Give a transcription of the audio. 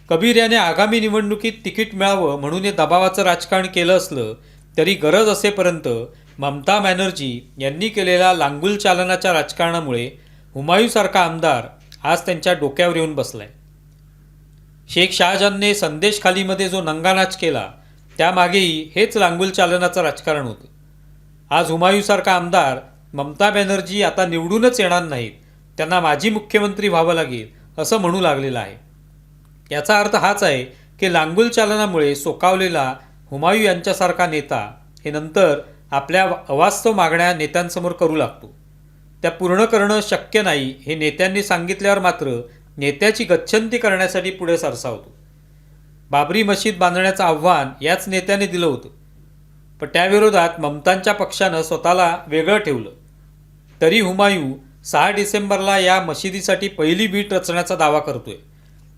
कबीर याने आगामी निवडणुकीत तिकीट मिळावं म्हणून हे दबावाचं राजकारण केलं असलं तरी गरज असेपर्यंत ममता बॅनर्जी यांनी केलेल्या लांगुल चालनाच्या राजकारणामुळे हुमायूसारखा आमदार आज त्यांच्या डोक्यावर येऊन बसलाय। शेख शहाजहानने संदेश खालीमध्ये जो नंगानाच केला त्यामागेही हेच लांगुल चालनाचं राजकारण होतं। आज हुमायूसारखा आमदार ममता बॅनर्जी आता निवडूनच येणार नाहीत, त्यांना माजी मुख्यमंत्री व्हावं लागेल असं म्हणू लागलेलं आहे। याचा अर्थ हाच आहे की लांगुल चालनामुळे सोकावलेला हुमायूं यांच्यासारखा नेता हे नंतर आपल्या अवास्तव मागण्या नेत्यांसमोर करू लागतो। त्या पूर्ण करणं शक्य नाही हे नेत्यांनी सांगितल्यावर मात्र नेत्याची गच्छंती करण्यासाठी पुढे सरसावतो। बाबरी मशीद बांधण्याचं आव्हान याच नेत्याने दिलं होतं, पण त्याविरोधात ममतांच्या पक्षानं स्वतःला वेगळं ठेवलं। तरी हुमायूं 6 डिसेंबरला या मशिदीसाठी पहिली बीट रचण्याचा दावा करतोय।